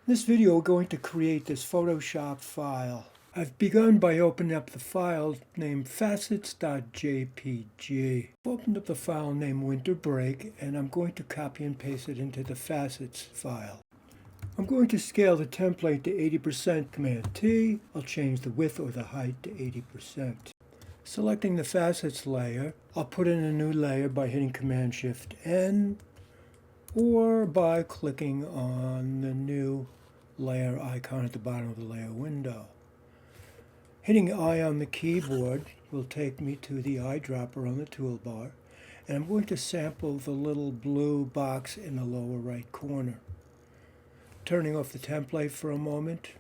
In this video, we're going to create this Photoshop file. I've begun by opening up the file named facets.jpg. I've opened up the file named Winter Break, and I'm going to copy and paste it into the facets file. I'm going to scale the template to 80%, Command-T. I'll change the width or the height to 80%. Selecting the facets layer, I'll put in a new layer by hitting Command-Shift-N, or by clicking on the new layer icon at the bottom of the layer window. Hitting I on the keyboard will take me to the eyedropper on the toolbar, and I'm going to sample the little blue box in the lower right corner. Turning off the template for a moment,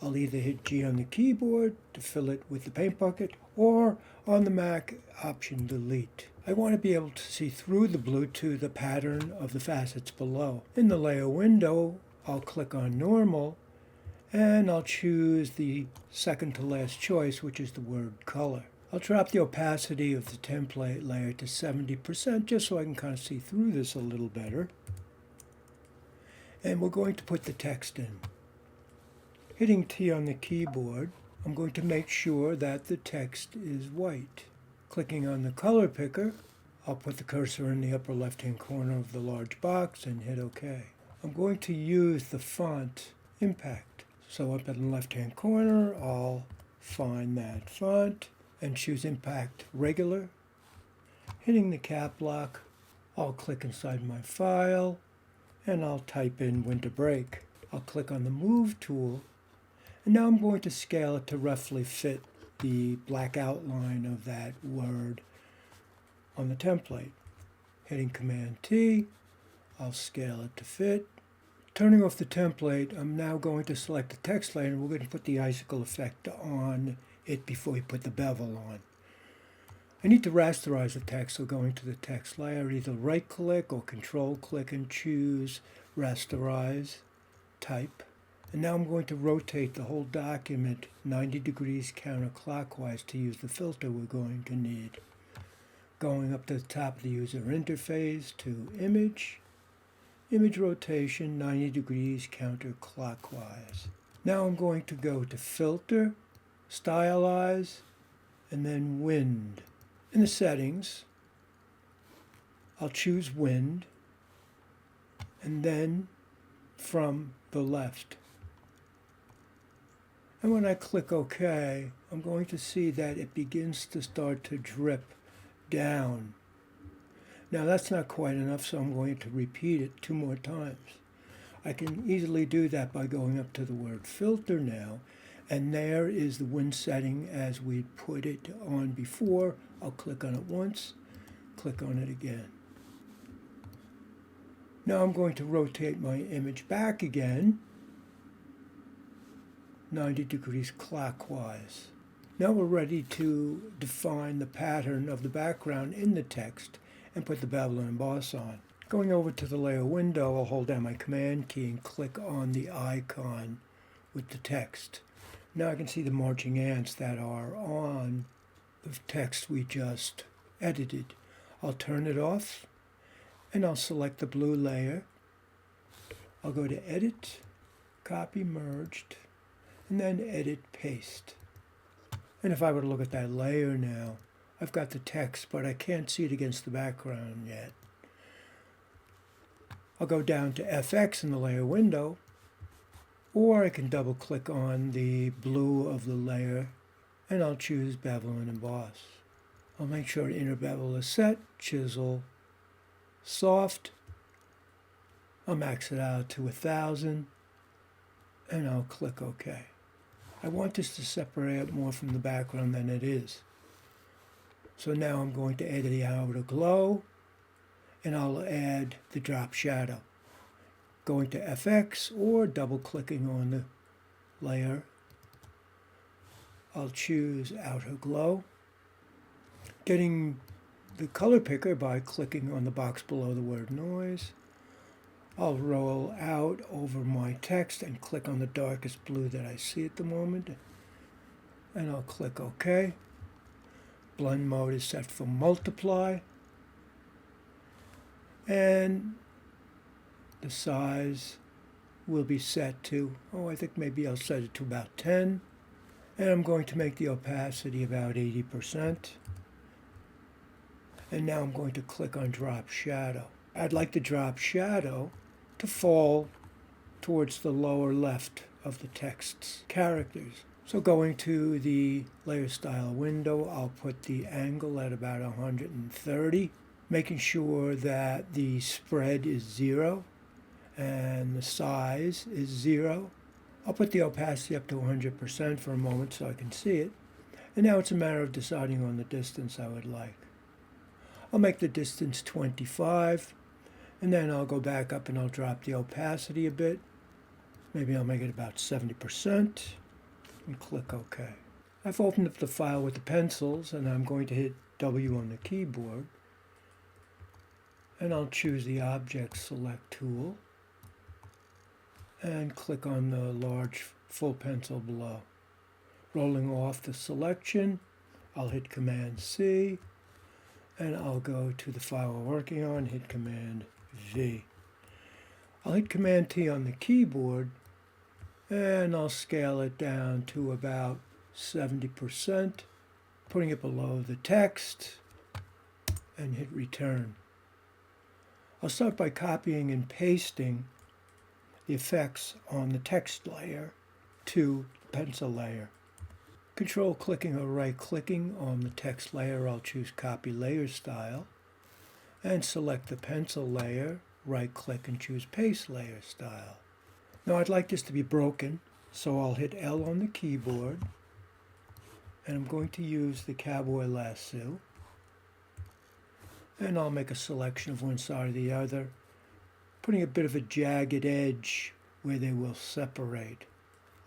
I'll either hit G on the keyboard to fill it with the paint bucket, or on the Mac, Option Delete. I want to be able to see through the blue to the pattern of the facets below. In the layer window, I'll click on Normal, and I'll choose the second to last choice, which is the word color. I'll drop the opacity of the template layer to 70%, just so I can kind of see through this a little better. And we're going to put the text in. Hitting T on the keyboard, I'm going to make sure that the text is white. Clicking on the color picker, I'll put the cursor in the upper left-hand corner of the large box and hit OK. I'm going to use the font Impact. So up in the left-hand corner, I'll find that font and choose Impact Regular. Hitting the cap lock, I'll click inside my file and I'll type in Winter Break. I'll click on the Move tool, and now I'm going to scale it to roughly fit the black outline of that word on the template. Hitting Command-T, I'll scale it to fit. Turning off the template, I'm now going to select the text layer, and we're going to put the icicle effect on it before we put the bevel on. I need to rasterize the text, so going to the text layer, either right-click or control-click and choose Rasterize, Type. And now I'm going to rotate the whole document 90 degrees counterclockwise to use the filter we're going to need. Going up to the top of the user interface to Image, Image rotation 90 degrees counterclockwise. Now I'm going to go to Filter, Stylize, and then Wind. In the settings, I'll choose Wind, and then from the left. And when I click OK, I'm going to see that it begins to start to drip down. Now that's not quite enough, so I'm going to repeat it 2 more times. I can easily do that by going up to the word Filter now, and there is the wind setting as we put it on before. I'll click on it once, click on it again. Now I'm going to rotate my image back again, 90 degrees clockwise. Now we're ready to define the pattern of the background in the text and put the bevel and emboss on. Going over to the layer window, I'll hold down my Command key and click on the icon with the text. Now I can see the marching ants that are on the text we just edited. I'll turn it off, and I'll select the blue layer. I'll go to Edit, Copy Merged, and then Edit Paste. And if I were to look at that layer now, I've got the text, but I can't see it against the background yet. I'll go down to FX in the layer window, or I can double click on the blue of the layer, and I'll choose Bevel and Emboss. I'll make sure inner bevel is set, chisel, soft. I'll max it out to 1000, and I'll click OK. I want this to separate more from the background than it is. So now I'm going to add the outer glow, and I'll add the drop shadow. Going to FX or double clicking on the layer, I'll choose outer glow. Getting the color picker by clicking on the box below the word noise. I'll roll out over my text and click on the darkest blue that I see at the moment, and I'll click OK. Blend mode is set for multiply, and the size will be set to, I think maybe I'll set it to about 10. And I'm going to make the opacity about 80%. And now I'm going to click on Drop Shadow. I'd like the drop shadow to fall towards the lower left of the text's characters. So going to the layer style window, I'll put the angle at about 130, making sure that the spread is 0 and the size is 0. I'll put the opacity up to 100% for a moment so I can see it. And now it's a matter of deciding on the distance I would like. I'll make the distance 25, and then I'll go back up and I'll drop the opacity a bit. Maybe I'll make it about 70% and click OK. I've opened up the file with the pencils, and I'm going to hit W on the keyboard, and I'll choose the Object Select tool and click on the large full pencil below. Rolling off the selection, I'll hit Command C, and I'll go to the file we're working on, hit Command V. I'll hit Command T on the keyboard, and I'll scale it down to about 70%, putting it below the text, and hit Return. I'll start by copying and pasting the effects on the text layer to the pencil layer. Control clicking or right clicking on the text layer, I'll choose Copy Layer Style and select the pencil layer, right click and choose Paste Layer Style. Now I'd like this to be broken, so I'll hit L on the keyboard, and I'm going to use the cowboy lasso, and I'll make a selection of one side or the other, putting a bit of a jagged edge where they will separate.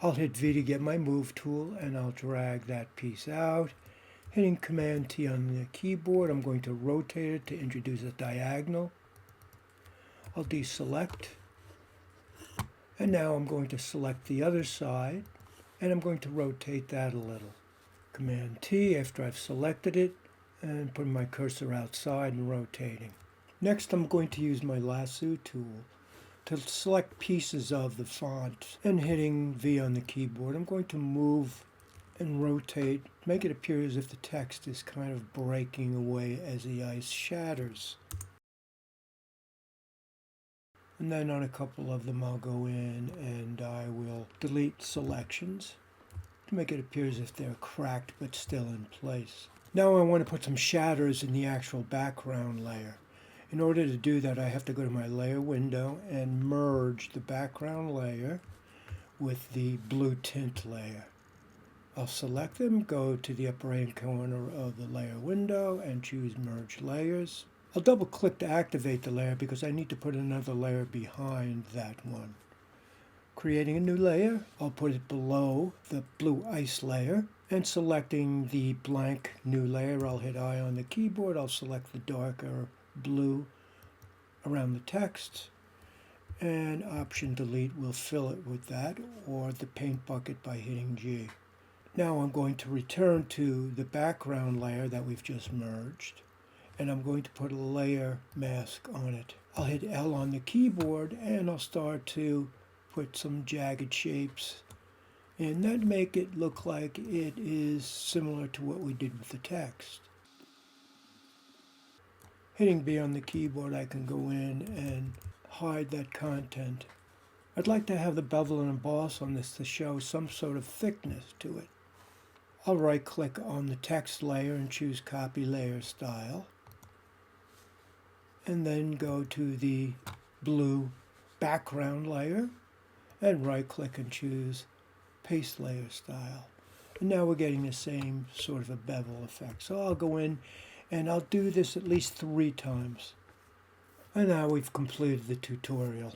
I'll hit V to get my move tool, and I'll drag that piece out. Hitting Command T on the keyboard, I'm going to rotate it to introduce a diagonal. I'll deselect, and now I'm going to select the other side, and I'm going to rotate that a little. Command T after I've selected it, and putting my cursor outside and rotating. Next, I'm going to use my lasso tool to select pieces of the font, and hitting V on the keyboard, I'm going to move and rotate, make it appear as if the text is kind of breaking away as the ice shatters. And then on a couple of them I'll go in and I will delete selections to make it appear as if they're cracked but still in place. Now I want to put some shadows in the actual background layer. In order to do that, I have to go to my layer window and merge the background layer with the blue tint layer. I'll select them, go to the upper right corner of the layer window and choose Merge Layers. I'll double click to activate the layer because I need to put another layer behind that one. Creating a new layer, I'll put it below the blue ice layer, and selecting the blank new layer, I'll hit I on the keyboard, I'll select the darker blue around the text, and Option Delete will fill it with that, or the paint bucket by hitting G. Now I'm going to return to the background layer that we've just merged, and I'm going to put a layer mask on it. I'll hit L on the keyboard, and I'll start to put some jagged shapes and that make it look like it is similar to what we did with the text. Hitting B on the keyboard, I can go in and hide that content. I'd like to have the bevel and emboss on this to show some sort of thickness to it. I'll right-click on the text layer and choose Copy Layer Style, and then go to the blue background layer and right-click and choose Paste Layer Style. And now we're getting the same sort of a bevel effect. So I'll go in and I'll do this at least 3 times. And now we've completed the tutorial.